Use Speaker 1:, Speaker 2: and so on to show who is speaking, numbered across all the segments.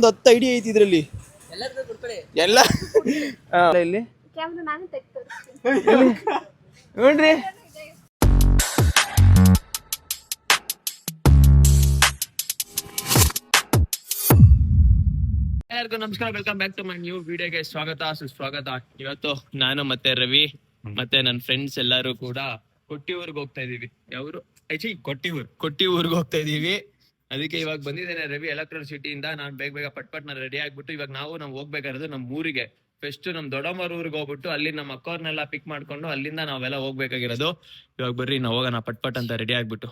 Speaker 1: ಒಂದು 10 ಐಡಿ ಐತಿ ಇದ್ರಲ್ಲಿ ಎಲ್ಲ ಇಲ್ಲಿ ನೋಡ್ರಿ. ಎಲ್ಲರಿಗೂ ನಮಸ್ಕಾರ, welcome back to my new ವಿಡಿಯೋಗೆ ಸ್ವಾಗತ ಸುಸ್ವಾಗತ. ಇವತ್ತು ನಾನು ಮತ್ತೆ ರವಿ ಮತ್ತೆ ನನ್ನ ಫ್ರೆಂಡ್ಸ್ ಎಲ್ಲರೂ ಕೂಡ ಕೊಟ್ಟಿಯೂರ್ಗೆ ಹೋಗ್ತಾ ಇದೀವಿ. ಯಾವ್ರು? ಕೊಟ್ಟಿಯೂರ್ಗೆ ಹೋಗ್ತಾ ಇದೀವಿ. ಅದಕ್ಕೆ ಇವಾಗ ಬಂದಿದ್ದೇನೆ ರವಿ ಎಲೆಕ್ಟ್ರಿಸಿಟಿಯಿಂದ. ನಾನು ಬೇಗ ಪಟ್ನ ರೆಡಿ ಆಗ್ಬಿಟ್ಟು ಇವಾಗ ನಾವು ಹೋಗ್ಬೇಕಾಗಿರೋದು ನಮ್ಮ ಊರಿಗೆ. ಫಸ್ಟ್ ನಮ್ ದೊಡ್ಡಮ್ಮರ ಊರಿಗೆ ಹೋಗ್ಬಿಟ್ಟು ಅಲ್ಲಿ ನಮ್ಮ ಅಕ್ಕವ್ರನ್ನೆಲ್ಲ ಪಿಕ್ ಮಾಡ್ಕೊಂಡು ಅಲ್ಲಿಂದ ನಾವೆಲ್ಲ ಹೋಗ್ಬೇಕಾಗಿರೋದು. ಇವಾಗ ಬರ್ರಿ ನಾವು ಹೋಗೋಣ ಪಟ್ ಅಂತ ರೆಡಿ ಆಗ್ಬಿಟ್ಟು.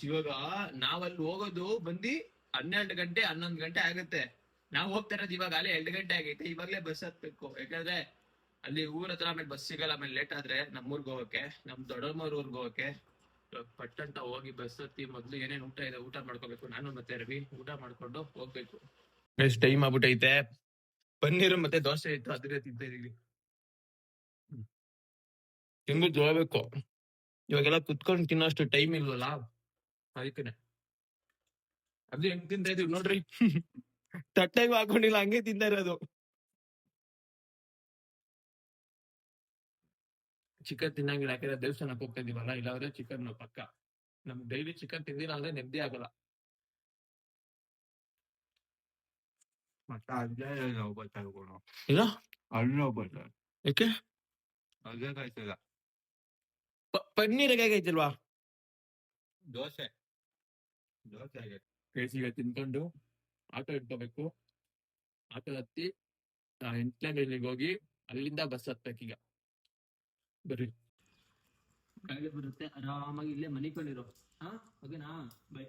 Speaker 1: ಇವಾಗ ನಾವಲ್ಲಿ ಹೋಗೋದು ಬಂದು 12 ಗಂಟೆ 11 ಗಂಟೆ ಆಗುತ್ತೆ. ನಾವ್ ಹೋಗ್ತಾ ಇರೋದು ಇವಾಗ ಅಲ್ಲೇ 2 ಗಂಟೆ ಆಗೈತೆ. ಇವಾಗ್ಲೇ ಬಸ್ ಹತ್ಬೇಕು, ಯಾಕಂದ್ರೆ ಅಲ್ಲಿ ಊರ ಹತ್ರ ಆಮೇಲೆ ಬಸ್ ಸಿಗಲ್ಲ. ಆಮೇಲೆ ಲೇಟ್ ಆದ್ರೆ ನಮ್ಮೂರ್ಗ್ ಹೋಗಕ್ಕೆ, ನಮ್ ದೊಡ್ಡಮ್ಮವ್ರ ಊರ್ಗ್ ಹೋಗಕ್ಕೆ ಪಟ್ ಅಂತ ಹೋಗಿ ಬಸ್ ಹತ್ತಿ ಮೊದ್ಲು ಏನೇನ್ ಊಟ ಇದೆ ಊಟ ಮಾಡ್ಕೋಬೇಕು. ನಾನು ಮತ್ತೆ ರವಿ ಊಟ ಮಾಡ್ಕೊಂಡು ಹೋಗ್ಬೇಕು. ಎಷ್ಟು ಟೈಮ್ ಆಗ್ಬಿಟ್ಟೈತೆ. ಪನ್ನೀರು ಮತ್ತೆ ದೋಸೆ ಇತ್ತು, ಅದ್ರ ತಿಂತಾ ಇದೀವಿ. ತಿಂಬಿಟ್ಟು ಹೋಗ್ಬೇಕು. ಇವಾಗೆಲ್ಲ ಕುತ್ಕೊಂಡು ತಿನ್ನೋಷ್ಟು ಟೈಮ್ ಇಲ್ವಲ್ಲ, ಅದಕ್ಕೆ ಅದು ಹೆಂಗ್ ತಿಂತಾ ಇದೀವಿ ನೋಡ್ರಿ. ತಟ್ಟೆಗೂ ಹಾಕೊಂಡಿಲ್ಲ, ಹಂಗೆ ತಿಂತಾ ಇರೋದು. ಚಿಕನ್ ತಿನ್ನಂಗಿಲ್ಲ, ಯಾಕಂದ್ರೆ ದೇವಸ್ಥಾನಕ್ಕೆ ಹೋಗ್ತಾ ಇದೀವಲ್ಲ. ಇಲ್ಲಾಂದ್ರೆ ಚಿಕನ್ ಪಕ್ಕ. ನಮ್ಗೆ ಡೈಲಿ ಚಿಕನ್ ತಿಂದಿಲ್ಲ ಅಂದ್ರೆ ನೆಮ್ಮದಿ ಆಗಲ್ಲ. ಇಲ್ಲ ಯಾಕೆ ಪನ್ನೀರ್ ಹೇಗೈತಿಲ್ವಾ? ದೋಸೆ ಕೇಸಿಗೆ ತಿನ್ಕೊಂಡು ಆಟೋ ಇಟ್ಕೋಬೇಕು. ಆಟೋ ಹತ್ತಿ 8ನೇ ಮೈಲಿಗೆ ಹೋಗಿ ಅಲ್ಲಿಂದ ಬಸ್ ಹತ್ಬೇಕೀಗ. ಬರ್ರಿ, ಗಾಡಿ ಬರುತ್ತೆ, ಆರಾಮಾಗಿ ಇಲ್ಲೇ ಮನಿಕೊಂಡಿರೋ. ಓಕೆನಾ? Bye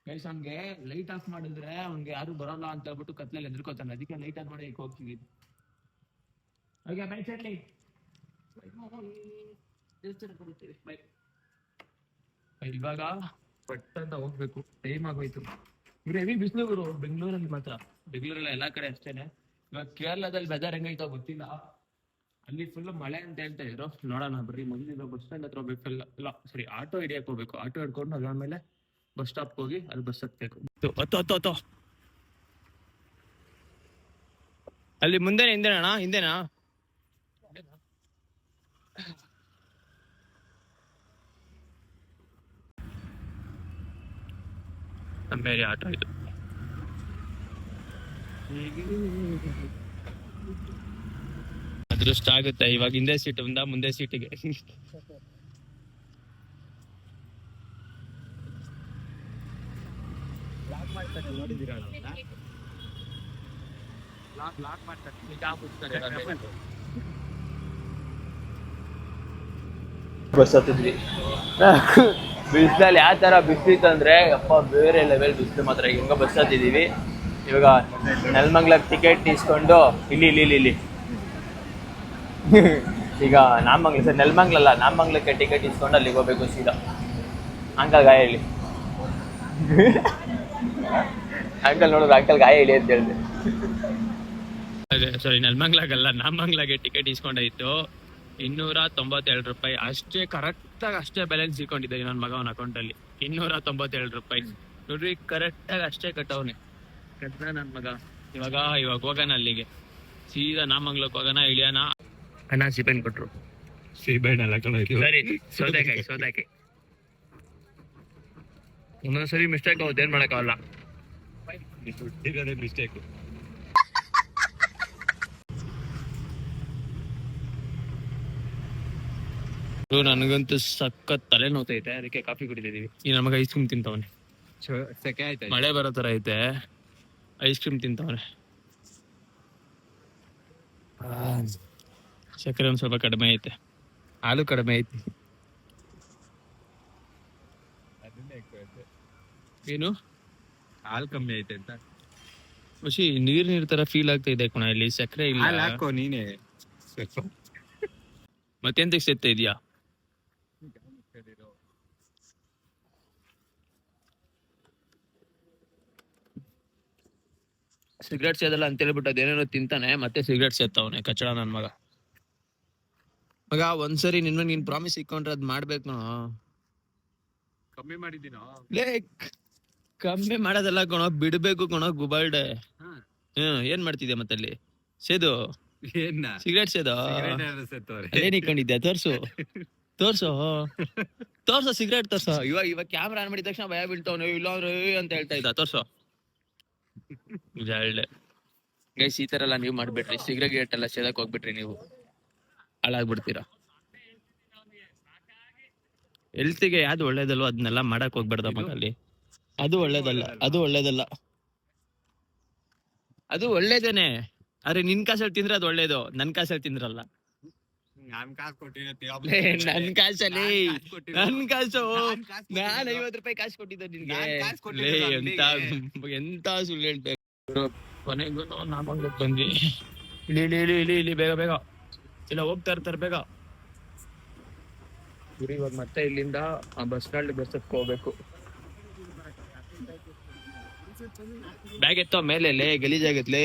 Speaker 1: guys. ಅವ್ನ್ಗೆ ಲೈಟ್ ಆಫ್ ಮಾಡಿದ್ರೆ ಅವ್ನ್ಗೆ ಯಾರು ಬರಲ್ಲ ಅಂತ ಹೇಳ್ಬಿಟ್ಟು ಕತ್ಲಲ್ಲಿ ಎದ್ರುಕೋತಾನೆ. ಅದಕ್ಕೆ ಲೈಟ್ ಆಫ್ ಮಾಡಿ ಹೋಗ್ತೀವಿ. ಓಕೆ ಬೈ ಚಟ್ಲಿ, ಬೈ. ಇವಾಗ ಪಟ್ಟಂತ ಹೋಗ್ಬೇಕು, ಟೈಮ್ ಆಗೋಯ್ತು. ಹೆವಿ ಬಿಸಿಲು ಗುರು ಬೆಂಗಳೂರಲ್ಲಿ ಮಾತ್ರ. ಬೆಂಗಳೂರಲ್ಲಿ ಎಲ್ಲಾ ಕಡೆ ಅಷ್ಟೇನೆ. ಇವಾಗ ಕೇರಳದಲ್ಲಿ ವೆದರ್ ಹೆಂಗೈತೋ ಗೊತ್ತಿಲ್ಲ. ಅಲ್ಲಿ ಫುಲ್ ಮಳೆ ಅಂತ ಹೇಳ್ತಾ ಇದ್ರು. ನೋಡೋಣ ಬರ್ರಿ. ಮುಂದಿನ ಬಸ್ ಸ್ಟ್ಯಾಂಡ್ ಹತ್ರ ಹೋಗ್ಬೇಕಲ್ಲ, ಇಲ್ಲ ಸರಿ ಆಟೋ ಹಿಡಿಯಕ್ ಹೋಗ್ಬೇಕು. ಆಟೋ ಹಿಡ್ಕೊಂಡು ಅದಾದ್ಮೇಲೆ ಬಸ್ ಸ್ಟಾಪ್ ಹೋಗಿ ಅಲ್ಲಿ ಬಸ್ ಹತ್ಬೇಕು. ಹತ್ತು ಅಲ್ಲಿ ಮುಂದೆನೆ, ಹಿಂದೆನಾ? ಹಿಂದೆನಾ? ಬೇರೆ ಆಟೋ ಇದು. ಅದೃಷ್ಟ ಆಗುತ್ತೆ. ಇವಾಗ ಹಿಂದೆ ಸೀಟ್ ಮುಂದೆ ಸೀಟಿಗೆ. ಬಸ್ ಹತ್ತಿದ್ವಿ. ಬಿಸಿಲಲ್ಲಿ ಯಾವ ತರ ಬಿಸಿಲಿತ್ತು ಅಂದ್ರೆ ಅಪ್ಪ, ಬೇರೆ ಲೆವೆಲ್ ಬಿಸಿಲು ಮಾತ್ರ. ಹಿಂಗ ಬಸ್ ಹತ್ತಿದೀವಿ. ಇವಾಗ ನೆಲಮಂಗ್ಲಕ್ಕೆ ಟಿಕೆಟ್ ಇಸ್ಕೊಂಡು ಇಲ್ಲಿ ಈಗ ನಾಮಂಗ್ಲ, ಸರ್ ನೆಲಮಂಗ್ಲಲ್ಲ, ನಾಮಂಗ್ಲಕ್ಕೆ ಟಿಕೆಟ್ ಇಸ್ಕೊಂಡು ಅಲ್ಲಿಗೆ ಹೋಗ್ಬೇಕು ಸೀದಾ. ಅಂಕಲ್ ಗಾಯ ಹೇಳಿ. ಅಂಕಲ್ ನೋಡಿದ್ರು, ಅಂಕಲ್ ಗಾಯ ಹೇಳಿ ಅಂತ ಹೇಳಿದೆ. ಸಾರಿ, ನೆಲಮಂಗ್ಲಾಗಲ್ಲ, ನಾಮಂಗ್ಲಾಗೆ ಟಿಕೆಟ್ ಇಸ್ಕೊಂಡಾಯ್ತು. 297 ರೂಪಾಯಿ ಅಷ್ಟೇ. ಕರೆಕ್ಟಾಗಿ ಅಷ್ಟೇ ಬ್ಯಾಲೆನ್ಸ್ ಇಟ್ಕೊಂಡಿದ್ದೆ ನನ್ನ ಮಗ ಅವನ ಅಕೌಂಟಲ್ಲಿ. 297 ರೂಪಾಯಿ ನೋಡ್ರಿ, ಕರೆಕ್ಟಾಗಿ ಅಷ್ಟೇ ಕಟ್ಟವನೆ. ಕಟ್ಟ ನನ್ನ ಮಗ. ಇವಾಗ ಹೋಗೋಣ ಅಲ್ಲಿಗೆ, ಸೀದಾ ನಾಮಂಗ್ಲಕ್ಕೆ ಹೋಗೋಣ. ಇಳಿಯೋಣ. ಅಣ್ಣ ಸಿಪೆನ್ ಕೊಟ್ರು. ಸರಿ, ಸೌತೆಕಾಯಿ ಒಂದೊಂದ್ಸರಿ ಮಿಸ್ಟೇಕ್ ಆಗುತ್ತೆ, ಏನ್ ಮಾಡಕ್ಕಾಗಲ್ಲ. ಮಿಸ್ಟೇಕ್. ನನಗಂತೂ ಸಖತ್ ತಲೆ ನೋತೈತೆ, ಅದಕ್ಕೆ ಕಾಫಿ ಕುಡಿತಿದೀವಿ. ಈ ನಮಗ ಐಸ್ ಕ್ರೀಮ್ ತಿಂತವನೆ. ಸೆಕೆ ಆಯ್ತು, ಮಳೆ ಬರೋ ತರ ಐತೆ. ಐಸ್ ಕ್ರೀಮ್ ತಿಂತವನೆ. ಸಕ್ಕರೆ ಒಂದ್ ಸ್ವಲ್ಪ ಕಡಿಮೆ ಐತೆ, ಹಾಲು ಕಡಿಮೆ ಐತಿ. ಏನು ಹಾಲು ಕಮ್ಮಿ ಐತೆ ಅಂತ ಖುಷಿ. ನೀರ್ ತರ ಫೀಲ್ ಆಗ್ತಾ ಇದೆ ಕಣ. ಇಲ್ಲಿ ಸಕ್ಕರೆ ಇಲ್ಲ. ಹಾಕೋ ನೀನೆ. ಮತ್ತೆಂತ ಸೆತ್ತ ಇದೆಯಾ? ಸಿಗರೇಟ್ ಸೇದಲ್ಲ ಅಂತ ಹೇಳ್ಬಿಟ್ಟು ಅದೇನೇನೋ ತಿಂತಾನೆ, ಮತ್ತೆ ಸಿಗರೇಟ್ ಸೇತ್ತವನೆ ಕಚ್ಚಡ ನನ್ ಮಗ. ಮಗ ಒಂದ್ಸರಿ ನೀನ್ ಪ್ರಾಮಿಸ್ ಇಕ್ಕೊಂಡ್ರೆ ಅದ್ ಮಾಡ್ಬೇಕು ನಾವು.
Speaker 2: ಕಮ್ಮಿ ಮಾಡಿದ್ದೀನೋ
Speaker 1: ಲೇ ಕಮ್ಮಿ ಮಾಡೋದಲ್ಲ ಕಣೋ, ಬಿಡ್ಬೇಕು ಕಣೋ ಗುಬಾಲ್ಡೆ. ಏನ್ ಮಾಡ್ತಿದ್ಯಾ ಮತ್ತಲ್ಲಿ ಸೇದು?
Speaker 2: ಏನ
Speaker 1: ಸಿಗರೇಟ್ ಸೇದೋ? ಅಲ್ಲೇ ನಿಕೊಂಡಿದ್ಯಾ? ತೋರ್ಸು ತೋರ್ಸು ತೋರ್ಸೋ, ಸಿಗರೇಟ್ ತೋರ್ಸೋ. ಇವಾಗ ಕ್ಯಾಮ್ರಾ ಆನ್ ಮಾಡಿದ ತಕ್ಷಣ ಭಯ ಬೀಳ್ತಾವ್, ಇಲ್ಲ ಅಂತ ಹೇಳ್ತಾ ಇದ್ದ. ತೋರ್ಸೋ ಗೈಸ್. ಈ ತರ ಎಲ್ಲ ನೀವು ಮಾಡ್ಬಿಟ್ರಿ, ಸಿಗರೇಟ್ ಎಲ್ಲ ಸೇದಕ್ ಹೋಗ್ಬಿಟ್ರಿ, ನೀವು ಹಾಳಾಗ್ಬಿಡ್ತೀರಾ. ಹೆಲ್ತಿಗೆ ಯಾವ್ದು ಒಳ್ಳೇದಲ್ವ ಅದನ್ನೆಲ್ಲ ಮಾಡಕ್ ಹೋಗ್ಬೇಡ್ದ ಮಗಲ್ಲಿ. ಅದು ಒಳ್ಳೇದಲ್ಲ, ಅದು ಒಳ್ಳೇದಲ್ಲ. ಅದು ಒಳ್ಳೇದೇನೆ, ಆದ್ರೆ ನಿನ್ ಕಾಸಲ್ಲಿ ತಿಂದ್ರೆ ಅದು ಒಳ್ಳೇದು, ನನ್ ಕಾಸಲ್ಲಿ ತಿಂದ್ರಲ್ಲ.
Speaker 2: ನನ್ ಕಾಸು
Speaker 1: ನನ್ ಕಾಸಲ್ಲಿ, ನನ್ ಕಾಸು, ನಾನ್ 50 ರೂಪಾಯಿ ಕಾಸು ಕೊಟ್ಟಿದ್ದೆ ನಿನ್ಗೆ. ಎಂತ ಸುಳ್ಳು ಹೇಳ್ಬೇಕು. ಕೊನೆಗೂ ನಾಮಂಗಕ್ ಬಂದ್ವಿ. ಇಳಿ ಇಳಿ ಇಳಿ ಇಳಿ ಇಳಿ, ಬೇಗ ಬೇಗ ಇಲ್ಲ, ಹೋಗ್ತಾ ಇರ್ತಾರೆ ಬೇಗ. ಇವಾಗ ಮತ್ತೆ ಇಲ್ಲಿಂದ ಬಸ್ ಸ್ಟ್ಯಾಂಡ್ ಬಸ್ ಹೋಗ್ಬೇಕು. ಬ್ಯಾಗ್ ಎತ್ತೋ ಮೇಲೆ ಗಲೀಜಾಗತ್ಲೆ.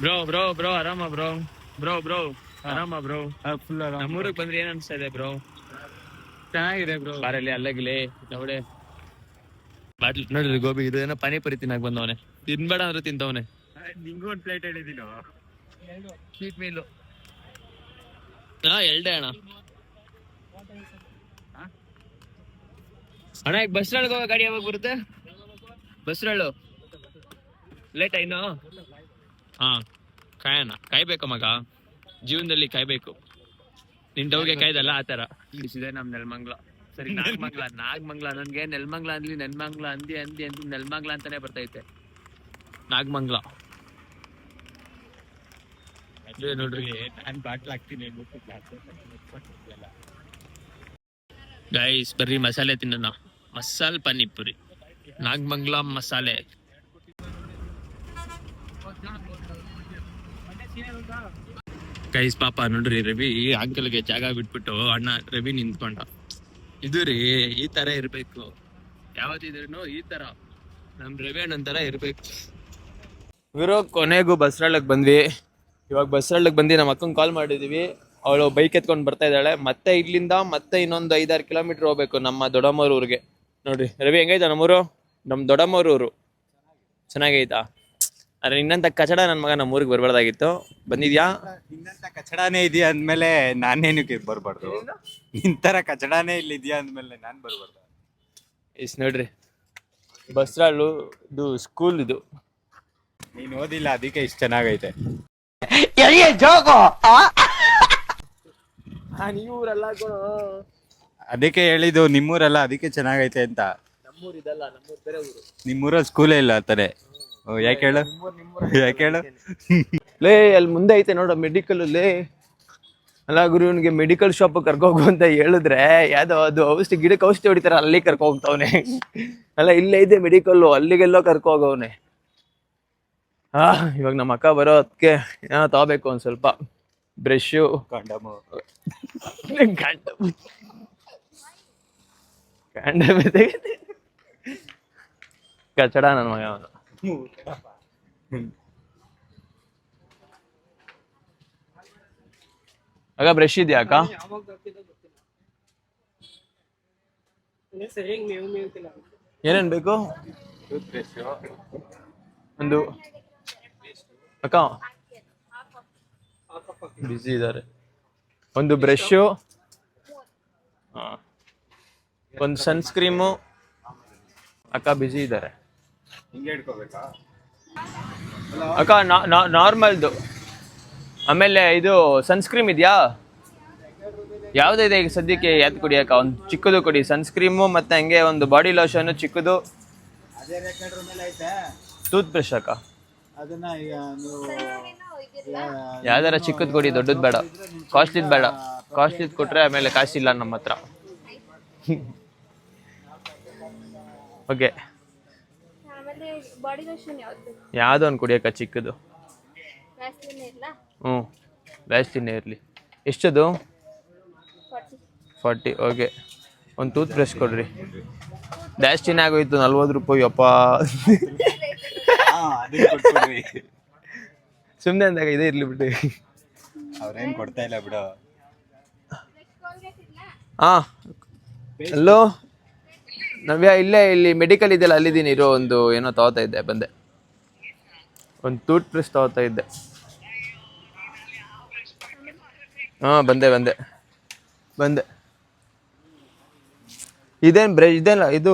Speaker 1: ಬ್ರೋ ಬ್ರೋ ಬ್ರೋ ಆರಾಮ ಬ್ರೋ? ಬ್ರೋ ಬ್ರೋ ಆರಾಮ ಬ್ರೋ?
Speaker 2: ಫುಲ್
Speaker 1: ನಮ್ಮೂರಿಗೆ ಬಂದ್ರೆ ಏನ್ ಅನ್ಸ್ತಾ ಇದೆ ಬ್ರೋ?
Speaker 2: ಚೆನ್ನಾಗಿದೆ ಬ್ರೋ.
Speaker 1: ಬಾರಲ್ಲಿ ಅಲ್ಲಗಿಲೆ ನೋಡೆ ಬಾಟ್ಲಿ ನೋಡ್ರಿ. ಗೋಬಿ ಇದು ಏನೋ ಪಾನಿಪುರಿ ತಿನ್ನಾಕ್ ಬಂದವನೆ, ತಿನ್ಬೇಡ ಅಂದ್ರೆ ತಿಂತವನೆ.
Speaker 2: ನಿಂಗೂ ಒಂದ್ ಪ್ಲೇಟ್ ಹೇಳಿದೀನೋ
Speaker 1: ಸ್ವೀಟ್ ಮೀಲು. ಎಲ್ಡೆ ಅಣ್ಣ. ಅಣ್ಣ ಈಗ ಬಸ್ ಸ್ಟ್ಯಾಂಡ್ ಹೋಗೋ ಗಾಡಿ ಯಾವಾಗ ಬರುತ್ತೆ? ಬಸ್ ಸ್ಟ್ಯಾಂಡ್ ಲೇಟ್ ಇನ್ನು? ಹಾ ಕಾಯೋಣ, ಕಾಯ್ಬೇಕು ಮಗ, ಜೀವನದಲ್ಲಿ ಕಾಯ್ಬೇಕು. ನಿನ್ ಡೌಗೆ ಕಾಯ್ದಲ್ಲ ಆತರ. ಇಳಿಸಿದೆ ನಮ್ ನೆಲಮಂಗ್ಲ. ಸರಿ ನಾಗಮಂಗ್ಲ ನನ್ಗೆ ನೆಲಮಂಗ್ಲ ಅಂದ್ಲಿ, ನೆಲಮಂಗ್ಲ ಅಂದಿ ಅಂದಿ ಅಂದಿ ನೆಲಮಂಗ್ಲ ಅಂತಾನೆ ಬರ್ತೈತೆ. ನಾಗಮಂಗ್ಲ ನೋಡ್ರಿ.
Speaker 2: ನಾನ್ ಬಾಟ್ಲ್ ಹಾಕ್ತೀನಿ
Speaker 1: ಗೈಸ್ ಬರ್ರಿ ಮಸಾಲೆ ತಿನ್ನೋಣ. ಮಸಾಲ್ ಪಾನಿಪುರಿ, ನಾಗಮಂಗ್ಲ ಮಸಾಲೆ. ಗೈಸ್ ಪಾಪ ನೋಡ್ರಿ, ರವಿ ಅಂಕಲ್ಗೆ ಜಾಗ ಬಿಟ್ಬಿಟ್ಟು ಅಣ್ಣ ರವಿ ನಿಂತ್ಕೊಂಡ. ಇದು ರೀ, ಈ ತರ ಇರ್ಬೇಕು ಯಾವತ್ತಿದ್ರು, ಈ ತರ ನಮ್ ರವಿ ಅಣ್ಣನ್ ತರ ಇರ್ಬೇಕು. ಇವರು ಕೊನೆಗೂ ಬಸ್ ಸ್ಟ್ಯಾಂಡ್ ಬಂದ್ವಿ. ಇವಾಗ ಬಸ್ ಸ್ಟ್ಯಾಂಡ್ ಬಂದು ನಮ್ಮ ಅಕ್ಕಂಗೆ ಕಾಲ್ ಮಾಡಿದೀವಿ. ಅವಳು ಬೈಕ್ ಎತ್ಕೊಂಡು ಬರ್ತಾ ಇದ್ದಾಳೆ. ಮತ್ತೆ ಇಲ್ಲಿಂದ ಮತ್ತೆ ಇನ್ನೊಂದು 5-6 ಕಿಲೋಮೀಟರ್ ಹೋಗ್ಬೇಕು ನಮ್ಮ ದೊಡ್ಡಮ್ಮವ್ರ ಊರಿಗೆ. ನೋಡ್ರಿ ರವಿ ಹೆಂಗೈತಾ ನಮ್ಮೂರು? ನಮ್ ದೊಡ್ಡಮ್ಮವ್ರ ಊರು ಚೆನ್ನಾಗೈತಾ? ಅರೆ ನಿನ್ನಂತ ಕಚಡ ನನ್ ಮಗ ನಮ್ಮ ಊರಿಗೆ ಬರ್ಬಾರ್ದಾಗಿತ್ತು. ಬಂದಿದ್ಯಾ?
Speaker 2: ನಿನ್ನಂತ ಕಚಡಾನೇ ಇದೆಯಾ ಅಂದ್ಮೇಲೆ ನಾನೇನಕ್ಕೆ ಬರ್ಬಾರ್ದು? ನಿಂತರ ಕಚಡಾನೇ ಇಲ್ಲಿದ್ಯಾ ಅಂದ್ಮೇಲೆ ನಾನ್ ಬರ್ಬಾರ್ದು?
Speaker 1: ನೋಡ್ರಿ ಬಸ್ ಸ್ಟ್ಯಾಂಡ್ ಇದು ಸ್ಕೂಲ್ ಇದು.
Speaker 2: ನೀನ್ ಓದಿಲ್ಲ ಅದಕ್ಕೆ ಇಷ್ಟ ಚೆನ್ನಾಗೈತೆ. ಅದಕ್ಕೆ ಹೇಳಿದ್ದು ನಿಮ್ಮೂರಲ್ಲ ಅದಕ್ಕೆ ಚೆನ್ನಾಗೈತೆ ಅಂತ.
Speaker 1: ನಮ್ಮೂರ್ ಇದಲ್ಲ, ನಮ್ಮೂರ್ ಬೇರೆ ಊರು.
Speaker 2: ನಿಮ್ಮೂರಲ್ಲಿ ಸ್ಕೂಲೇ ಇಲ್ಲ ಅಂತಾನೆ. ಯಾಕೆ ಹೇಳು? ಯಾಕೆ ಹೇಳು?
Speaker 1: ಲೇ ಅಲ್ಲಿ ಮುಂದೆ ಐತೆ ನೋಡ ಮೆಡಿಕಲ್. ಲೇ ಅಲ್ಲ ಗುರು, ಇವನಿಗೆ ಮೆಡಿಕಲ್ ಶಾಪ್ ಕರ್ಕೋಗು ಅಂತ ಹೇಳಿದ್ರೆ ಯಾವ್ದೋ ಅದು ಔಷಧಿ ಗಿಡಕ್ಕೆ ಔಷಧಿ ಹೊಡಿತಾರ, ಅಲ್ಲಿ ಕರ್ಕೊ ಹೋಗ್ತಾವನೆ. ಅಲ್ಲ ಇಲ್ಲೇ ಇದೆ ಮೆಡಿಕಲ್, ಅಲ್ಲಿಗೆಲ್ಲೋ ಕರ್ಕೊ ಹೋಗವನೆ. ಇವಾಗ ನಮ್ಮ ಅಕ್ಕ ಬರೋ ಅದಕ್ಕೆ ತಗೋಬೇಕು ಒಂದ್ ಸ್ವಲ್ಪ ಬ್ರಷು,
Speaker 2: ಕಂಡಮು,
Speaker 1: ಕಚಡ ನನ್ನ ಮಗ ಅವನು. ಅಕ್ಕ ಬ್ರಷ್ ಇದೆಯಾ ಅಕ್ಕ? ಏನೇನ್ ಬೇಕು? ಒಂದು ಅಕ್ಕ ಬಿಸಿ ಇದ್ದಾರೆ. ಒಂದು ಬ್ರಷು, ಒಂದು ಸನ್ಸ್ಕ್ರೀಮು. ಅಕ್ಕ ಬಿಸಿ ಇದ್ದಾರೆ ಅಕ್ಕ. ನಾರ್ಮಲ್ದು, ಆಮೇಲೆ ಇದು ಸನ್ಸ್ಕ್ರೀಮ್ ಇದೆಯಾ? ಯಾವ್ದಿದೆ ಈಗ ಸದ್ಯಕ್ಕೆ? ಯಾವ್ದು ಕೊಡಿ ಅಕ್ಕ? ಒಂದು ಚಿಕ್ಕದು ಕೊಡಿ ಸನ್ಸ್ಕ್ರೀಮು, ಮತ್ತೆ ಹಂಗೆ ಒಂದು ಬಾಡಿ ಲೋಷನ್ ಚಿಕ್ಕದು. ಟೂತ್ ಬ್ರಷ್ ಅಕ್ಕ, ಯಾವ್ದಾರ ಚಿಕ್ಕದ್ ಕೊಡಿ, ದೊಡ್ಡದ್ ಬೇಡ. ಕಾಸ್ಟ್ಲಿದ್ ಬೇಡ, ಕಾಸ್ಟ್ಲಿದ್ ಕೊಟ್ರೆ ಆಮೇಲೆ ಕಾಸಿಲ್ಲ ನಮ್ಮ ಹತ್ರ. ಓಕೆ, ಯಾವ್ದು ಒಂದು ಕುಡಿಯಕ್ಕ ಚಿಕ್ಕದು. ವ್ಯಾಸ್ಲಿನ್ ಇರಲಿ. ಎಷ್ಟದು? 40. ಓಕೆ, ಒಂದು ಟೂತ್ ಬ್ರಷ್ ಕೊಡ್ರಿ. ಜಾಸ್ತಿನೇ ಆಗೋಯ್ತು, 40 ರೂಪಾಯಿ ಅಪ್ಪ. ಸುಮ್ಮನೆ ಅಂದಾಗ ಇದೇ ಇರ್ಲಿ ಬಿಟ್ಟು.
Speaker 2: ಅವ್ರೇನ್ ಕೊಡ್ತಾ ಇಲ್ಲ ಬಿಡು.
Speaker 1: ಹಾ ಹಲೋ ನವ್ಯ, ಇಲ್ಲೇ ಇಲ್ಲಿ ಮೆಡಿಕಲ್ ಇದೆಯಲ್ಲ ಅಲ್ಲಿದ್ದೀನಿ ಇರೋ. ಒಂದು ಏನೋ ತಗೋತಾ ಇದ್ದೆ, ಬಂದೆ. ಒಂದು ಟೂತ್ ಬ್ರಷ್ ತಗೋತಾ ಇದ್ದೆ. ಹಾಂ ಬಂದೆ. ಇದೇನು ಬ್ರಷ್ ಇದೆಲ್ಲ, ಇದು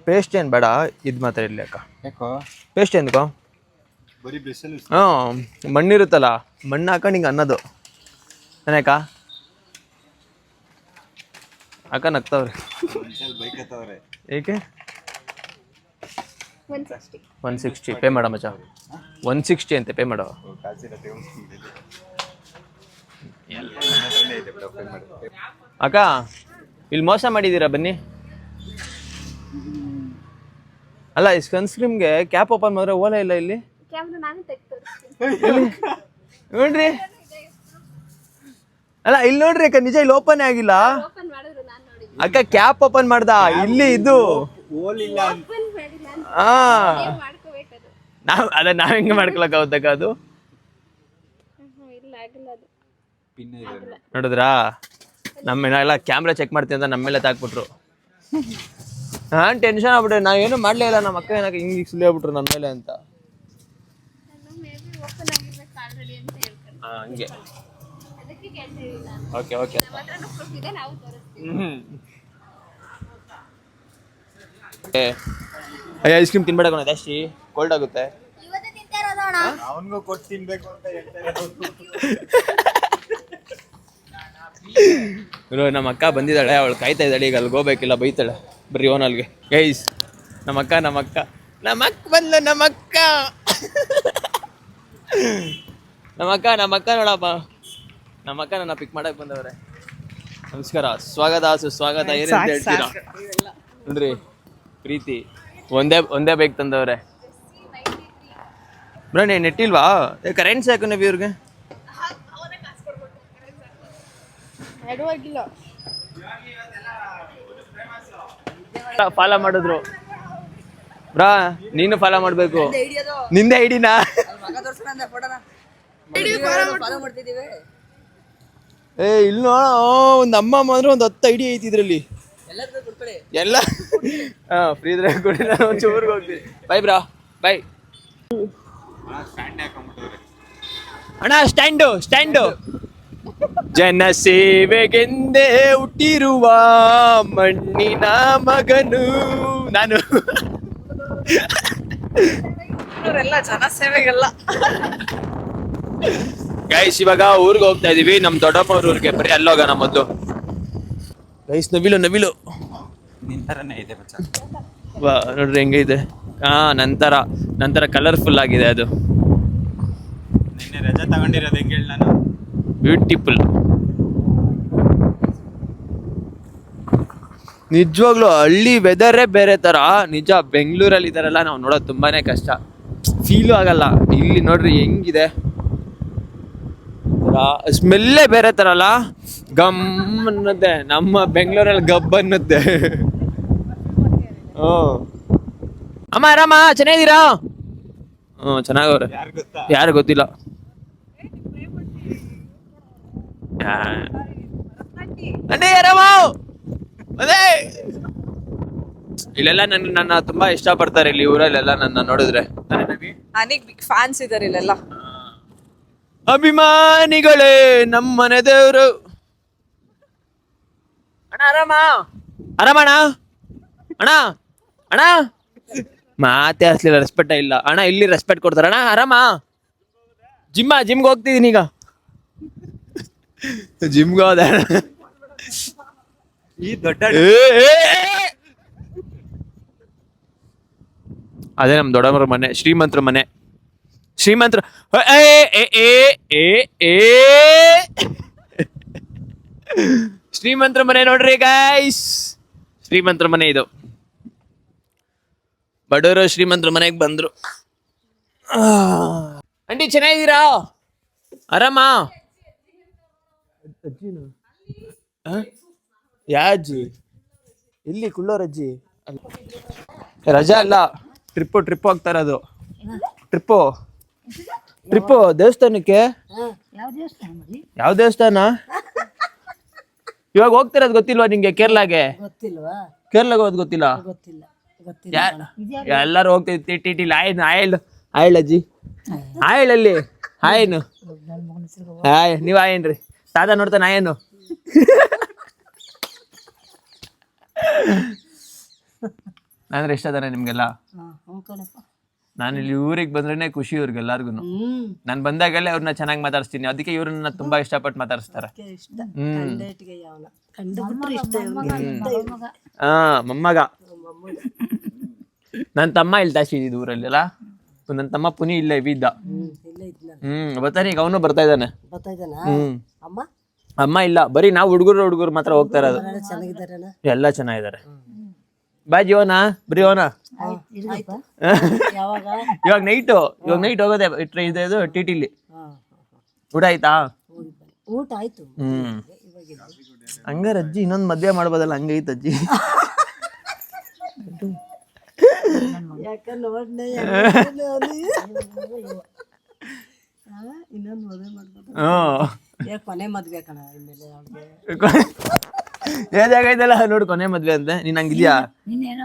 Speaker 1: ಪೇಸ್ಟ್ ಏನು ಬೇಡ, ಇದು ಮಾತ್ರ ಇರಲಿ ಅಕ್ಕ.
Speaker 2: ಯಾಕೋ
Speaker 1: ಪೇಸ್ಟ್ ಏನಕ್ಕೋ?
Speaker 2: ಬರೀ ಬ್ರಷಲ್ಲಿ
Speaker 1: ಹಾಂ, ಮಣ್ಣಿರುತ್ತಲ್ಲ, ಮಣ್ಣು ಹಾಕೊಂಡು ಹಿಂಗೆ ಅನ್ನೋದು. ಏನಕ್ಕ ಅಕ್ಕ ನಗ್ತಾವ್ರಿ?
Speaker 2: ಬೈಕತ್ತವ್ರೆ.
Speaker 1: ಏಕೆ? 160 ಪೇ ಮಾಡ ಮಚ್ಚ. 160 ಅಂತೆ ಪೇ ಮಾಡೋ. ಅಕ್ಕ ಇಲ್ಲಿ ಮೋಸ ಮಾಡಿದ್ದೀರಾ, ಬನ್ನಿ. ಅಲ್ಲ ಈ ಸನ್ಸ್ಕ್ರೀಮ್ಗೆ ಕ್ಯಾಪ್ ಓಪನ್ ಮಾಡಿದ್ರೆ ಓಲಾ ಇಲ್ಲ ಇಲ್ಲಿ. ನೋಡ್ರಿ, ಅಲ್ಲ ಇಲ್ಲಿ ನೋಡ್ರಿ ಅಕ್ಕ, ನಿಜ ಇಲ್ಲಿ ಓಪನ್ ಆಗಿಲ್ಲ ಅಕ್ಕ. ಕ್ಯಾಪ್ ಓಪನ್ ಮಾಡ್ದ, ಇಲ್ಲಿ ಇದು ನಾವ್ ಹೆಂಗೆ ಮಾಡ್ಕೊಳಕ್ಕಾಗುತ್ತಕ್ಕ ಅದು? ನೋಡಿದ್ರಾ, ನಮ್ಮೆಲ್ಲ ಕ್ಯಾಮ್ರಾ ಚೆಕ್ ಮಾಡ್ತೀನಿ ಅಂತ ನಮ್ಮೆಲ್ಲ ತಾಕ್ಬಿಟ್ರು. ನಾನ್ ಟೆನ್ಷನ್ ಆಗ್ಬಿಟ್ರೆ, ನಾವೇನು ಮಾಡ್ಲೇ ಇಲ್ಲ. ನಮ್ಮ ಅಕ್ಕ ಏನಕ್ಕೆ ಹಿಂಗೆ ಸುಳ್ಳಿ ಆಗ್ಬಿಟ್ರು ನನ್ನ ಮೇಲೆ ಅಂತ. ಹಂಗೆ ಓಕೆ ಓಕೆ. ಅಯ್ಯ ಐಸ್ ಕ್ರೀಮ್ ತಿನ್ಬೇಡ ಕಣ, ಜಾಸ್ತಿ ಕೋಲ್ಡ್ ಆಗುತ್ತೆ.
Speaker 2: ಅವನ್ಗೂ ಕೊಟ್ಟು ತಿನ್ಬೇಕು ಅಂತ ಹೇಳ್ತಾರೆ.
Speaker 1: ನಮ್ಮ ಅಕ್ಕ ಬಂದಿದ್ದಾಳೆ, ಅವಳು ಕಾಯ್ತಾ ಇದ್ದಾಳೆ. ಈಗ ಅಲ್ಲಿಗೆ ಹೋಗ್ಬೇಕಿಲ್ಲ, ಬೈತಾಳೆ. ಬರ್ರಿ ಓನಲ್ಗೆ ಗೈಸ್. ನಮ್ಮಕ್ಕ ಬಂದ್ಲ. ನಮ್ಮಕ್ಕ ನೋಡಪ್ಪ, ನಮ್ಮಕ್ಕ ನನ್ನ ಪಿಕ್ ಮಾಡಕ್ ಬಂದವ್ರೆ. ನಮಸ್ಕಾರ, ಸ್ವಾಗತ ಸುಸ್ವಾಗತ, ಏನಂತ ಹೇಳ್ತೀರಾ? ನೋಡ್ರಿ ಪ್ರೀತಿ ಒಂದೇ ಬೈಕ್ ತಂದವ್ರೆ. ಬ್ರೋ ನೀ ನೆಟ್ಟಿಲ್ವಾ? ಕರೆಂಟ್ ಸಾಕು ನೀವು ಇವ್ರಿಗೆ. ಫಾಲೋ ಮಾಡಿದ್ರು ಬ್ರಾ, ನೀನು ಫಾಲೋ ಮಾಡ್ಬೇಕು. ನಿಂದೆ ಐಡಿನಾ? ಏ ಇಲ್ಲ, ಒಂದು ಅಮ್ಮ ಅಂದ್ರೆ ಒಂದು 10 ಐಡಿ ಐತಿ ಇದ್ರಲ್ಲಿ ಎಲ್ಲ. ಫ್ರೀ ಇದ್ರೆ ಕೊಡಿ, ನಾನು ಒಂಚೂರ್ಗೆ ಹೋಗ್ತೀನಿ. By bra, by. ಅಣ್ಣ ಸ್ಟ್ಯಾಂಡು. ಜನ ಸೇವೆಗೆಂದೇ ಹುಟ್ಟಿರುವ ಮಣ್ಣಿನ ಮಗನು ನಾನು.
Speaker 3: ಜನ ಸೇವೆಗೆಲ್ಲ
Speaker 1: ಗೈಸ್ ಇವಾಗ ಊರಿಗೆ ಹೋಗ್ತಾ ಇದೀವಿ, ನಮ್ ದೊಡ್ಡಪ್ಪ ಊರಿಗೆ. ಬರೀ ಅಲ್ಲೋಗೋಣ ಮೊದ್ಲು. ಗೈಸ್ ನವಿಲು
Speaker 2: ನಿಂತರನೇ ಇದೆ ಬಚ್ಚ.
Speaker 1: ವಾ ನೋಡ್ರಿ ಹೆಂಗಿದೆ. ನಂತರ ಕಲರ್ಫುಲ್ ಆಗಿದೆ ಅದು.
Speaker 2: ನಿನ್ನೆ ರಜಾ ತಗೊಂಡಿರೋದು ಹೆಂಗೆ ಹೇಳಿ ನಾನು.
Speaker 1: ಬ್ಯೂಟಿಫುಲ್. ನಿಜವಾಗ್ಲೂ ಹಳ್ಳಿ ವೆದರೇ ಬೇರೆ ತರ. ನಿಜ ಬೆಂಗಳೂರಲ್ಲಿ ಇದಾರಲ್ಲ, ನಾವು ನೋಡೋದು ತುಂಬಾನೇ ಕಷ್ಟ, ಫೀಲು ಆಗಲ್ಲ. ಇಲ್ಲಿ ನೋಡ್ರಿ ಹೆಂಗಿದೆ, ಸ್ಮೆಲ್ಲೇ ಬೇರೆ ತರ ಅಲ್ಲ. ಗಮ್ ಅನ್ನುತ್ತೆ. ನಮ್ಮ ಬೆಂಗಳೂರಲ್ಲಿ ಗಬ್ಬ್ ಅನ್ನುತ್ತೆ. ಅಮ್ಮ ಆರಾಮ, ಚೆನ್ನಾಗಿದ್ದೀರಾ? ಚೆನ್ನಾಗವ್ರೆ. ಯಾರು ಗೊತ್ತಿಲ್ಲ. ಅದೇ ಆರಾಮ. ಅದೇ ಇಲ್ಲೆಲ್ಲ ನನ್ನ ತುಂಬಾ ಇಷ್ಟ ಪಡ್ತಾರೆ. ಇಲ್ಲಿ ಊರಲ್ಲೆಲ್ಲ ನನ್ನ ನೋಡಿದ್ರೆ
Speaker 3: ಅನೇಕ್ ಬಿಗ್ ಫ್ಯಾನ್ಸ್ ಇದಾರೆ ಇಲ್ಲೆಲ್ಲ.
Speaker 1: ಅಭಿಮಾನಿಗಳೇ ನಮ್ಮನೆ ದೇವ್ರು. ಅಣ್ಣ ಆರಾಮಣ ಅಣ್ಣ ಮಾತೆ ಅಸ್ಲಿಲ್ಲ, ರೆಸ್ಪೆಕ್ಟ್ ಇಲ್ಲ ಅಣ್ಣ. ಇಲ್ಲಿ ರೆಸ್ಪೆಕ್ಟ್ ಕೊಡ್ತಾರ. ಅಣ್ಣ ಆರಾಮ? ಜಿಮ್ಗೆ ಹೋಗ್ತಿದ್ದೀನಿ ಈಗ. ಜಿಮ್ಗೆ ಹೋದ
Speaker 2: ಈ ದೊಡ್ಡ
Speaker 1: ಅದೇ ನಮ್ ದೊಡ್ಡವರ ಮನೆ, ಶ್ರೀಮಂತರ ಮನೆ. ಶ್ರೀಮಂತರ ಮನೆ ನೋಡ್ರಿ ಗೈಸ್, ಶ್ರೀಮಂತರ ಮನೆ ಇದು. ಬಡವರು ಶ್ರೀಮಂತರ ಮನೆಗೆ ಬಂದ್ರು. ಆಂಟಿ ಚೆನ್ನಾಗಿದ್ದೀರಾ? ಆರಾಮ? ಯಾಜಿ ಇಲ್ಲಿ ಕುಳ್ಳೋರಜ್ಜಿ ರಜಾ ಅಲ್ಲ, ಟ್ರಿಪ್ ಹೋಗ್ತಾ ಇರೋದು. ಟ್ರಿಪ್ಪು ದೇವಸ್ಥಾನಕ್ಕೆ. ಯಾವ ದೇವಸ್ಥಾನ? ಇವಾಗ ಹೋಗ್ತಿರೋದು ಗೊತ್ತಿಲ್ವಾ ನಿಂಗೆ? ಕೇರಳಗೆ ಹೋಗೋದು ಗೊತ್ತಿಲ್ಲ? ಎಲ್ಲಾರು ಹೋಗ್ತಿದ್ವಿ. ಆಯಲ್ ಅಜ್ಜಿ, ಆಯಳಲ್ಲಿ ಆಯನು ನೀವ್ ಆಯನ್ರಿ. ತಾತ ನೋಡ್ತಾನೆ ಆಯನು. ಅಂದ್ರೆ ಇಷ್ಟ ತಾನೆ ನಿಮ್ಗೆಲ್ಲ? ನಾನು ಇಲ್ಲಿ ಊರಿಗೆ ಬಂದ್ರೇನೆ ಖುಷಿ ಇವ್ರಿಗೆಲ್ಲಾರ್ಗು. ನಾನು ಬಂದಾಗಲೇ ಅವ್ರನ್ನ ಚೆನ್ನಾಗಿ ಮಾತಾಡಿಸ್ತೀನಿ, ಅದಕ್ಕೆ ಇವ್ರನ್ನ ತುಂಬಾ ಇಷ್ಟಪಟ್ಟು ಮಾತಾಡಿಸ್ತಾರೆ. ಮೊಮ್ಮಗ. ನನ್ನ ತಮ್ಮ ಇಲ್ಲಿ ತಾಸಿದ್ದು ಊರಲ್ಲಿ ಅಲ್ಲ. ನನ್ನ ತಮ್ಮ ಪುನಿ ಇಲ್ಲ ಇದ್ದ. ಬರ್ತಾನೆ ಈಗ, ಅವನು ಬರ್ತಾ ಇದ್ದಾನೆ. ಅಮ್ಮ ಇಲ್ಲ, ಬರೀ ನಾವು ಹುಡುಗರು ಮಾತ್ರ ಹೋಗ್ತಾ ಇರೋದು. ಎಲ್ಲ ಚೆನ್ನಾಗಿದ್ದಾರೆ. ಬಾಯ್ ಜೀವನ ಬರೀ ಹೋನ. ಇವಾಗ ನೈಟ್ ಹೋಗೋದೆ ಇದು ಟಿಟಿಲಿ. ಊಟ ಆಯ್ತಾ? ಹಂಗಾರ ಅಜ್ಜಿ ಇನ್ನೊಂದು ಮದ್ವೆ ಮಾಡ್ಬೋದಲ್ಲ, ಹಂಗೈತ ಅಜ್ಜಿ. ಏಜಾಗೈತಲ್ಲ ನೋಡು, ಕೊನೆ ಮದ್ವೆ ಅಂತ. ನೀನ್ ಹಂಗಿದ್ಯಾ?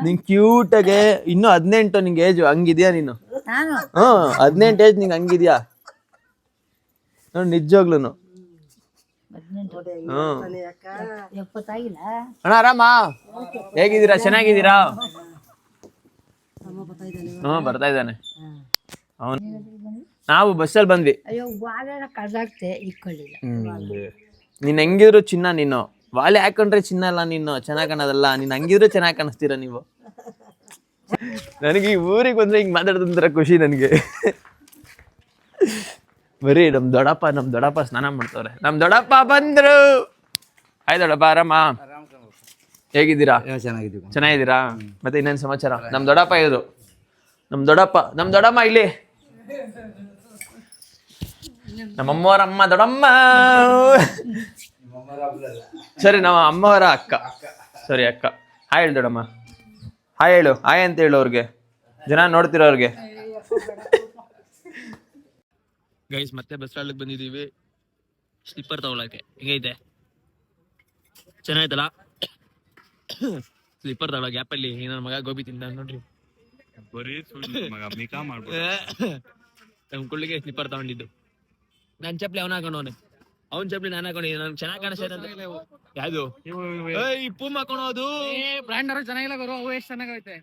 Speaker 1: ನಿನ್ ಕ್ಯೂಟ್ ಆಗೆ ಇನ್ನು 18 ನಿಂಗೆ ಏಜ್, ಹಂಗಿದ್ಯಾ ನೀನು? 18 ಏಜ್ ನಿಂಗೆ ಹಂಗಿದ್ಯಾ ನೋಡು, ನಿಜವಾಗ್ಲೂನು. ಅಣ್ಣ ಆರಾಮ? ಹೇಗಿದ್ದೀರಾ? ಚೆನ್ನಾಗಿದ್ದೀರಾ? ಬರ್ತಾ ಇದ್ದಾನೆ ಅವನು. ನಾವು ಬಸ್ಸಲ್ಲಿ ಬಂದ್ವಿ. ನೀನ್ ಹೆಂಗಿದ್ರು ಚಿನ್ನ, ನೀನು ವಾಲೆ ಹಾಕೊಂಡ್ರೆ ಚಿನ್ನ ಅಲ್ಲ, ನೀನು ಚೆನ್ನಾಗ್ ಕಾಣೋದಲ್ಲ. ನೀನ್ ಹಂಗಿದ್ರು ಚೆನ್ನಾಗಿ ಕಾಣಿಸ್ತೀರ ನೀವು. ನನಗೆ ಈ ಊರಿಗೆ ಬಂದ್ರೆ ಹಿಂಗ್ ಮಾತಾಡೋದಂತರ ಖುಷಿ ನನಗೆ. ಬರೀ ನಮ್ ದೊಡ್ಡಪ್ಪ ಸ್ನಾನ ಮಾಡ್ತವ್ರೆ. ನಮ್ ದೊಡ್ಡಪ್ಪ ಬಂದ್ರು. ಆಯ್ ದೊಡ್ಡಪ್ಪ, ಆರಾಮ? ಹೇಗಿದ್ದೀರಾ? ಚೆನ್ನಾಗಿದ್ದೀರಾ? ಮತ್ತೆ ಇನ್ನೇನ್ ಸಮಾಚಾರ? ನಮ್ ದೊಡ್ಡಪ್ಪ ಇದ್ರು. ನಮ್ ದೊಡ್ಡಮ್ಮ ಇಲ್ಲಿ. ನಮ್ಮಮ್ಮವರ ಅಮ್ಮ ದೊಡ್ಡಮ್ಮ. ಸರಿ, ನಮ್ಮ ಅಮ್ಮವರ ಅಕ್ಕ. ಸರಿ ಅಕ್ಕ. ಹಾಯ್ ಹೇಳು ದೊಡ್ಡಮ್ಮ. ಹಾಯ್ ಹೇಳು. ಹಾಯ್ ಅಂತ ಹೇಳು ಅವ್ರಿಗೆ, ಜನ ನೋಡ್ತಿರೋ ಅವ್ರಿಗೆ. ಗೈಸ್, ಮತ್ತೆ ಬಸ್ ಸ್ಟಾಂಡ್ ಬಂದಿದೀವಿ ಸ್ಲಿಪ್ಪರ್ ತಗೊಳಕ್ಕೆ. ಹೆಂಗೈತೆ? ಚೆನ್ನಾಯ್ತಲ್ಲ? ಸ್ಲಿಪ್ಪರ್ ತಗೊಳ ಗ್ಯಾಪಲ್ಲಿ ನನ್ನ ಮಗ ಗೋಬಿ ತಿಂದ ನೋಡ್ರಿ. ನಮ್ ಕುಳ್ಳಿಗೆ ಸ್ಲಿಪ್ಪರ್ ತಗೊಂಡಿದ್ದು. ನನ್ ಚಪ್ಲಿ ಅವನ ಹಾಕೊಂಡವನೆ, ಅವನ್ ಚಪ್ಲಿ ನಾನು ಹಾಕೊಂಡಿದ್ದೆ. ನನ್ ಚೆನ್ನಾಗಿ ಕಾಣಿಸ್ತೈತೆ. ಯಾವ್ದು ಪೂಮ್ ಹಾಕೊಳೋದು? ಬ್ರ್ಯಾಂಡ್ ಚೆನ್ನಾಗಿಲ್ಲ ಗುರು, ಅವು ಎಷ್ಟು ಚೆನ್ನಾಗೈತೆ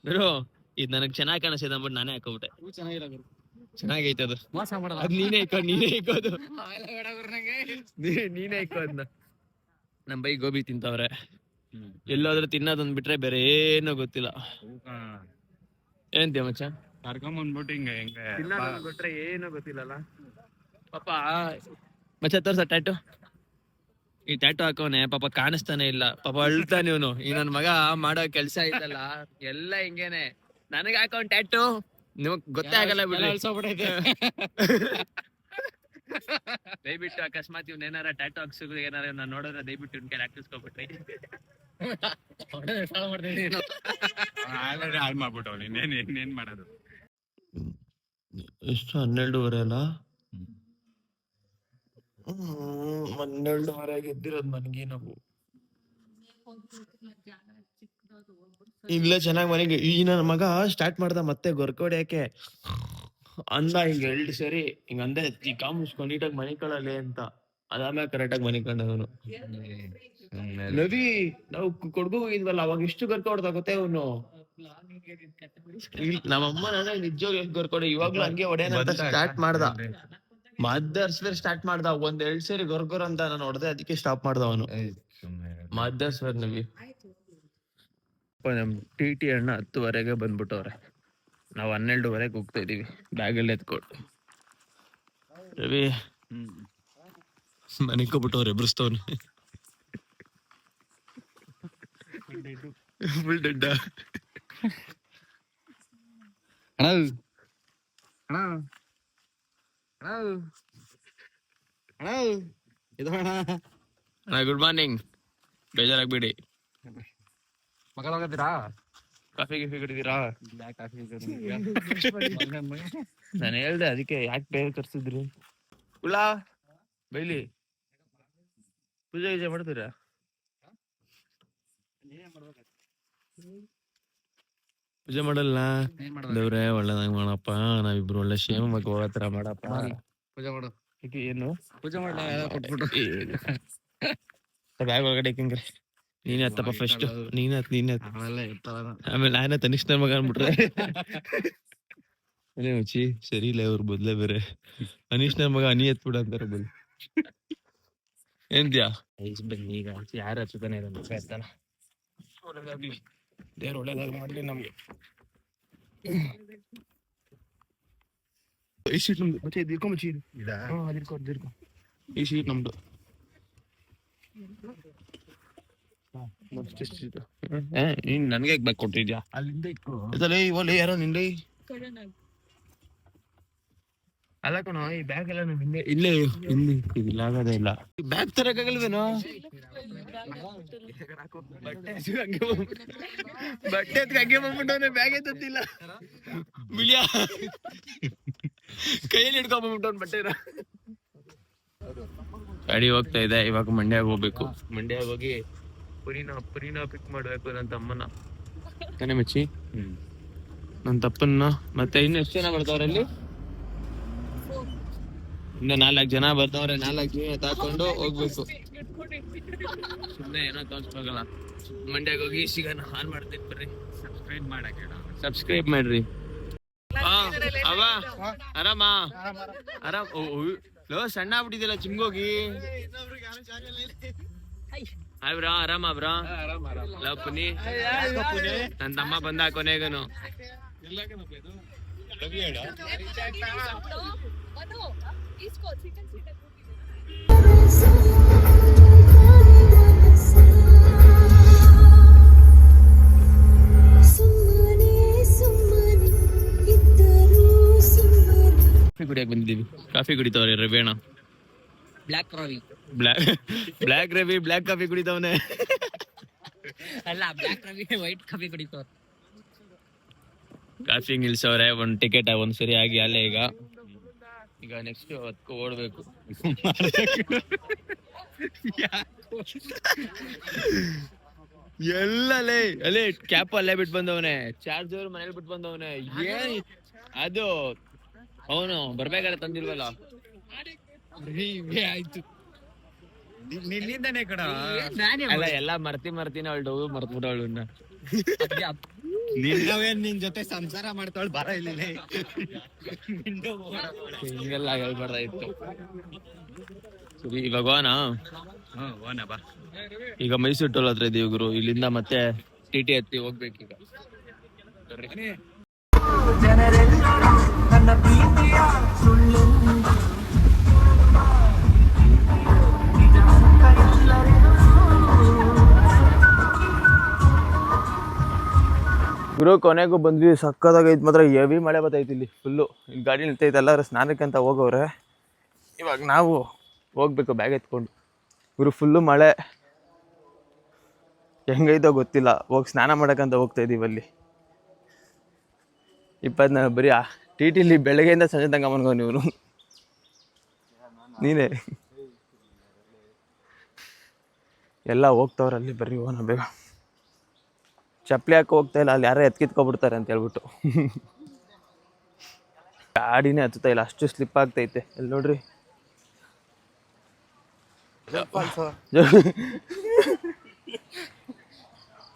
Speaker 1: ಗುರು. ಇದು ನನಗ್ ಚೆನ್ನಾಗಿ ಕಾಣಿಸ್ತೈತೆ ಅಂದ್ಬಿಟ್ಟು ನಾನೇ ಹಾಕೋಬಿಟ್ಟೆ. ಚೆನ್ನಾಗೈತೆ ಅದು. ಅದ್ ನೀನೇ ಇಕ್ಕೋದು. ನೀನೇ ಇಕ್ಕೋದ್ನ. ನಮ್ ಬೈ ಗೋಬಿ ತಿಂತವ್ರೆ. ಎಲ್ಲೋದ್ರೂ ತಿನ್ನೋದೊಂದ್ ಬಿಟ್ರೆ ಬೇರೆ ಏನೋ ಗೊತ್ತಿಲ್ಲ. ಏನ್ತೀಯ ಮಚ್ಚ? ಕರ್ಕೊಂಬಂದ್ಬಿಟ್ಟು ತಿನ್ನೋದೊಂದ್ ಬಿಟ್ರೆ ಏನೋ ಗೊತ್ತಿಲ್ಲಲ್ಲ ಪಾಪ. ಮಚ್ಚ ತೋರ್ಸ ಟ್ಯಾಟು. ಈ ಟ್ಯಾಟು ಹಾಕೋನೆ ಪಾಪ ಕಾಣಿಸ್ತಾನೆ ಇಲ್ಲ. ಪಾಪ ಅಳ್ತಾನೆ ಇವನು. ಈ ನನ್ ಮಗ ಮಾಡೋ ಕೆಲ್ಸ ಐತಲ್ಲ ಎಲ್ಲ ಹಿಂಗೇನೆ. ನನಗೆ ಹಾಕೋನ್ ಟ್ಯಾಟು ನಿಮಗ್ ಗೊತ್ತೇ ಆಗಲ್ಲ ಬಿಡ್ರಿ. ದಯವಿಟ್ಟು ಅಕಸ್ಮಾತ್ ಇವ್ನ ಏನಾರ ಟ್ಯಾಟು ಹಾಕ್ಸಿದ್ರೆ ಏನಾರ ನಾನು ನೋಡಿದ್ರೆ ದಯವಿಟ್ಟು ಇವ್ನ ಕೈ ಹಾಕಿಸ್ಕೊಬಿಟ್ರಿ. ಹಾಳು ಮಾಡ್ಬಿಟ್ಟವ್. ಇನ್ನೇನ್ ಮಾಡೋದು? ಎಷ್ಟು 12:30 ಅಲ್ಲ? 12:30 ಎದ್ದಿರೋದು ಮನ್ಗಿ ನಾವು. ಇಲ್ಲೇ ಚೆನ್ನಾಗಿ ಮನೆಗೆ ಈ ನನ್ನ ಮಗ ಸ್ಟಾರ್ಟ್ ಮಾಡ್ದ ಮತ್ತೆ ಗೊರ್ಕೊಡ್ಯಾಕೆ ಅಂದ. ಹಿಂಗ 2 ಸರಿ ಹಿಂಗ ಅಂದೆ, ಈ ಕಾಮುಸ್ಕೊಂಡು ನೀಟಾಗಿ ಮನಿಕೊಳ್ಳಲಿ ಅಂತ. ಅದಾದ್ಮೇಲೆ ಕರೆಕ್ಟಾಗಿ ಮನಿಕೊಂಡವನು. ನವಿ ನಾವು ಕೊಡ್ಗು ಹೋಗಿದ್ವಲ್ಲ, ಅವಾಗ ಎಷ್ಟು ಗರ್ಕ ಹೊಡ್ದಾಗುತ್ತೆ ಅವನು. ನಮ್ಮಮ್ಮ ನನಗೆ ನಿಜವಾಗ ಎಷ್ಟು ಗರ್ಕೊಡೆ. ಇವಾಗ್ಲೂ ಹಂಗೆ ಹೊಡೆಯಂತ ಸ್ಟಾರ್ಟ್ ಮಾಡ್ದ. ಮದ್ದರ್ಸ್ವೇರ್ ಸ್ಟಾರ್ಟ್ ಮಾಡ್ದ. 1-2 ಸರಿ ಗೊರ್ಗೊರ್ ಅಂತ ನಾನು ಹೊಡೆದೆ, ಅದಕ್ಕೆ ಸ್ಟಾಪ್ ಮಾಡ್ದ ಅವನು. ಮದ್ದರ್ಸ್ವೇರ್ ನವಿ. ನಮ್ ಟಿ ಅಣ್ಣ 10:00 ಬಂದ್ಬಿಟ್ಟವ್ರೆ. ನಾವು 12:30 ಹೋಗ್ತಾ ಇದೀವಿ ಬ್ಯಾಗಲ್ಲಿ ಎತ್ಕೊಂಡು. ರವಿ ಮನಿಕೋಬಿಟ್ಟವ್ರೆ, ಎಬ್ರಿಸ್ತವ್ನೆ. Full dead. Good morning. ಬೇಜಾರಾಗ್ಬೇಡಿ. ಕಾಫಿ ಗಿಫಿ ಕುಡಿದೀರಾ? ನಾನು ಹೇಳ್ದೆ ಅದಕ್ಕೆ ಯಾಕೆ ಬೇಗ ಕರ್ಸಿದ್ರಿ. ಉಳ್ಳಾ ಬೈಲಿ ಪೂಜೆ ಗೀಜೆ ಮಾಡ್ತೀರಾ? ಪೂಜೆ ಮಾಡಲ್ಲ ದೇವ್ರೆ, ಒಳ್ಳೇದಾಗ ಮಾಡಪ್ಪ. ನಾವಿಬ್ರು ಒಳ್ಳೆ ಕ್ಷೇಮವಾಗಿ ಹೋಗತ್ರ ಮಾಡಪ್ಪ.
Speaker 4: ಪೂಜೆ ಮಾಡು.
Speaker 1: ಏನು
Speaker 4: ಪೂಜೆ ಮಾಡ್ಬಿಟ್ಟು
Speaker 1: ಬ್ಯಾಗ್ ಒಳಗಡೆ ಇಕ್ಕಂಗ್ರೆ. ನೀನೇ ಹತ್ತಪ್ಪ ಫಸ್ಟ್. ನೀನೇ
Speaker 4: ಅವೆಲ್ಲ ಇರ್ತಾವ.
Speaker 1: ಆಮೇಲೆ ನಾನೇ ತನಿಷ್ಠ ಮಗ ಅನ್ಬಿಟ್ರೆ ಅದೇ ಮುಚ್ಚಿ ಸರಿ ಇಲ್ಲ. ಅವ್ರ ಬದ್ಲೇ ಬೇರೆ ಅನೀಶ್ನ ಮಗ ಅನಿ ಎತ್ಬಿಡ ಅಂತಾರೆ ಬಲ್. ಏನ್ದ್ಯಾ ಬನ್ನಿ ಈಗ ಯಾರು ಹಚ್ಚತಾನೆ ಇರ್ತಾನ. ಒಳ್ಳೇದಾಗ್ಲಿ, ದೇವ್ರು ಒಳ್ಳೇದಾಗ ಮಾಡ್ಲಿ ನಮ್ಗೆ. ಈ ಸೀಟ್ ನಮ್ದು ಮತ್ತೆ ಇದ್ಕೊ ಮಚ್ಚಿ. ಅದಿರ್ಕೊ ಈ ಸೀಟ್ ನಮ್ದು. ನೀನ್ ನನ್ಗೆ ಬ್ಯಾಗ್ ಕೊಟ್ಟಿದ್ಯಾ?
Speaker 4: ಅಲ್ಲಿಂದ ಇಟ್ಕೋ.
Speaker 1: ಇವಲ್ಲಿ ಯಾರೋ ನಿಂದೆ ಅಲ್ಲ ಕಣೋ, ಈ ಬ್ಯಾಗ್ ಎಲ್ಲ ನಮ್ ಹಿಂದೆ ಇಲ್ಲೇ ಇಲ್ಲ ಆಗೋದೇ ಇಲ್ಲ. ಈ ಬ್ಯಾಗ್ ತರಕಾಗಲ್ವೇನೋ? ಬಟ್ಟೆ ಹಂಗೆ ಬಂದ್ಬಿಟ್ಟವನೆ, ಬ್ಯಾಗ್ ಎತ್ತಿಲ್ಲ. ಬಿಳಿಯ ಕೈಯಲ್ಲಿ ಹಿಡ್ಕೊಂಡ್ಬಂದ್ಬಿಟ್ಟವ್ನ ಬಟ್ಟೆನ. ಗಾಡಿ ಹೋಗ್ತಾ ಇದೆ. ಇವಾಗ ಮಂಡ್ಯಾಗ ಹೋಗ್ಬೇಕು. ಮಂಡ್ಯಾಗ ಹೋಗಿ ಪುರಿನ ಪಿಕ್ ಮಾಡ್ಬೇಕು ನನ್ನ ತಮ್ಮನ. ತಾನೇ ಮಚ್ಚಿ? ನನ್ನ ತಪ್ಪನ್ನ. ಮತ್ತೆ ಇನ್ನು ಎಷ್ಟು ಜನ ಬರ್ತಾವ್ರೆ ಅಲ್ಲಿ? ಇನ್ನು 4 ಜನ ಬರ್ತಾವ್ರೆ. 4 ಜನ ತಾಕೊಂಡು ಹೋಗ್ಬೇಕು. ಸುಮ್ಮನೆ ಏನೋ ತೋರ್ಸ್ಬೇಕಲ್ಲ. ಮಂಡ್ಯಾಗ ಹೋಗಿ ಸಿಗೋಣ. ಆನ್ ಮಾಡ್ತೀನಿ ಬರ್ರಿ. ಸಬ್ಸ್ಕ್ರೈಬ್ ಮಾಡ್ರಿ. ಅವ ಆರಾಮ? ಆರಾಮ್. ಲೋ ಸಣ್ಣ ಆಗ್ಬಿಟ್ಟಿದ್ದಿಲ್ಲ ಚಿಮ್ಗೋಗಿ. ಹಾಯ್ ಬ್ರಾ, ಆರಾಮ ಬ್ರಾ? ಲವ್ ಪುನಿ. ನನ್ನ ತಮ್ಮ ಬಂದ ಕೊನೆಗನು. ಕಾಫಿ ಕುಡಿಯಕ್ ಬಂದಿದ್ದೀವಿ. ಕಾಫಿ ಕುಡಿತವ್ರೆ ರವೇಣ.
Speaker 4: Black Ravi.
Speaker 1: Black Ravi black coffee ಕುಡಿತವನೆ.
Speaker 4: ಅಲ್ಲ, ಬ್ಲಾಕ್ ರವಿ ವೈಟ್ ಕಾಫಿ ಕುಡಿತವ್ರ.
Speaker 1: ಕಾಫಿ ನಿಲ್ಸವ್ರೆ. ಒಂದ್ ಟಿಕೆಟ್ ಒಂದ್ ಸರಿ ಆಗಿ ಅಲ್ಲೇ. ಈಗ ನೆಕ್ಸ್ಟ್ ಅದಕ್ಕೂ ಓಡ್ಬೇಕು. ಎಲ್ಲಲೇ ಅಲ್ಲೇ ಕ್ಯಾಪ್ ಅಲ್ಲೇ ಬಿಟ್ಟು ಬಂದವನೆ. ಚಾರ್ಜರ್ ಮನೇಲಿ ಬಿಟ್ಟು ಬಂದವನೆ. ಏನ್ ಅದು ಅವನು ಬರ್ಬೇಕಾದ್ರೆ ತಂದಿಲ್ವಲ್ಲ.
Speaker 4: ಆಯ್ತು
Speaker 2: ನಿನ್ನಿಂದನೇ ಕಡ.
Speaker 1: ಅಲ್ಲ ಎಲ್ಲ ಮರ್ತಿನ ಅವಳು ಮರ್ತ್ಬಿಟ್ಟವಳು.
Speaker 2: ನಿನ್ ಜೊತೆ ಸಂಸಾರ ಮಾಡ್ತಾವಳು ಬರ ಇಲ್ಲ.
Speaker 1: ಹಿಂಗೆಲ್ಲ ಹೇಳ್ಬಾರ್ದಾಯ್ತು. ಸರಿ ಇವಾಗ ಹೋಗೋಣ.
Speaker 2: ಬಾ.
Speaker 1: ಈಗ ಮೈಸೂರು ಟೋಲ್ ಹತ್ರ ಇದೀವಿ ಗುರು. ಇಲ್ಲಿಂದ ಮತ್ತೆ ಟಿಟಿ ಹತ್ತಿ ಹೋಗ್ಬೇಕೀಗ. ಗುರು ಕೊನೆಗೂ ಬಂದ್ವಿ. ಸಕ್ಕದಾಗೈತೆ ಮಾತ್ರ. ಹೆವಿ ಮಳೆ ಬರ್ತೈತಿ ಇಲ್ಲಿ ಫುಲ್ಲು. ಇಲ್ಲಿ ಗಾಡಿ ನಿಲ್ತೈತೆ. ಎಲ್ಲರೂ ಸ್ನಾನಕ್ಕಂತ ಹೋಗವ್ರೆ. ಇವಾಗ ನಾವು ಹೋಗ್ಬೇಕು ಬ್ಯಾಗ್ ಎತ್ಕೊಂಡು. ಗುರು ಫುಲ್ಲು ಮಳೆ. ಹೆಂಗೈತೋ ಗೊತ್ತಿಲ್ಲ. ಹೋಗಿ ಸ್ನಾನ ಮಾಡೋಕ್ಕಂತ ಹೋಗ್ತಾ ಇದೀವಿ ಅಲ್ಲಿ. 24 ಬರೀ ಟಿಟಿಲಿ ಬೆಳಗ್ಗೆಯಿಂದ ಸಂಜೆ ತನಕ ಮನ್ಗೋ ನೀವು. ನೀನೇ ಎಲ್ಲ ಹೋಗ್ತಾವ್ರೆ ಅಲ್ಲಿ. ಬರ್ರಿ ಹೋಗೋಣ ಬೇಗ. ಚಪ್ಪಲಿ ಹಾಕಿ ಹೋಗ್ತಾ ಇಲ್ಲ. ಅಲ್ಲಿ ಯಾರೋ ಎತ್ಕಿತ್ಕೊಬಿಡ್ತಾರೆ ಅಂತ ಹೇಳ್ಬಿಟ್ಟು ಗಾಡಿನೇ ಹತ್ತುತ್ತಾ ಇಲ್ಲ. ಅಷ್ಟು ಸ್ಲಿಪ್ ಆಗ್ತೈತೆ. ಇಲ್ಲಿ ನೋಡ್ರಿ.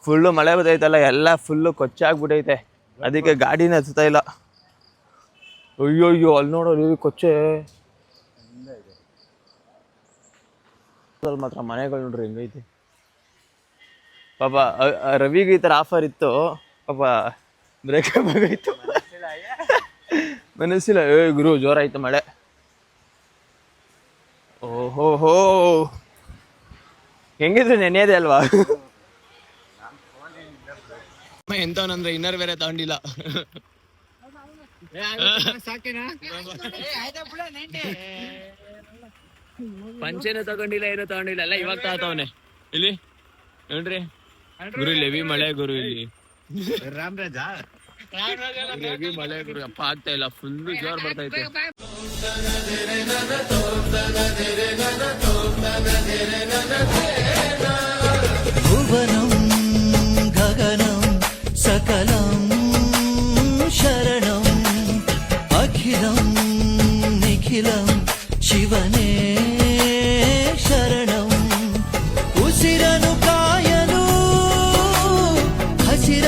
Speaker 1: ಫುಲ್ಲು ಮಳೆ ಬರ್ತೈತಲ್ಲ. ಎಲ್ಲ ಫುಲ್ಲು ಕೊಚ್ಚಾಗ್ಬಿಟ್ಟೈತೆ. ಅದಕ್ಕೆ ಗಾಡಿನೇ ಹತ್ತುತ್ತಾ ಇಲ್ಲ. ಅಯ್ಯೋ ಅಲ್ಲಿ ನೋಡೋರು ಕೊಚ್ಚೆ ಮಾತ್ರ. ಮನೆಗಳು ನೋಡ್ರಿ ಹೆಂಗೈತಿ. ಪಾಪ ರವಿಗೆ ಈ ಥರ ಆಫರ್ ಇತ್ತು. ಪಾಪ ಬ್ರೇಕಪ್ ಆಗೋಯ್ತು. ಮನಸ್ಸಿಲ್ಲ. ಗುರು ಜೋರಾಯ್ತು ಮಳೆ. ಓಹೋ ಹೆಂಗಿದ್ರು ನೆನೆಯದೆ ಅಲ್ವಾ. ಎಂತವನಂದ್ರೆ ಇನ್ನರ್ ಬೇರೆ ತಗೊಂಡಿಲ್ಲ. ಪಂಚೆನೂ ತಗೊಂಡಿಲ್ಲ, ಏನೂ ತಗೊಂಡಿಲ್ಲ. ಎಲ್ಲ ಇವಾಗ ತಾತವನೆ ಇಲ್ಲಿ ನೋಡ್ರಿ. ಗುರು ಇಲ್ಲಿ ಹೆವಿ ಮಳೆ ಗುರು ಇಲ್ಲಿ
Speaker 2: ರಾಮರಾಜ
Speaker 1: ಹೆವಿ ಮಳೆ ಗುರು ಅಪ್ಪ ಆಗ್ತಾ ಇಲ್ಲ ಫುಲ್ ಜೋರ್ ಬರ್ತೈತೆ
Speaker 5: ಭುವನಂ ಗಗನಂ ಸಕಲಂ ಶರಣಂ ಅಖಿಲಂ ನಿಖಿಲಂ ಶಿವನೇ ಶರಣಂ ಉಸಿರನು ಕಾಯಲು ಹಸಿರ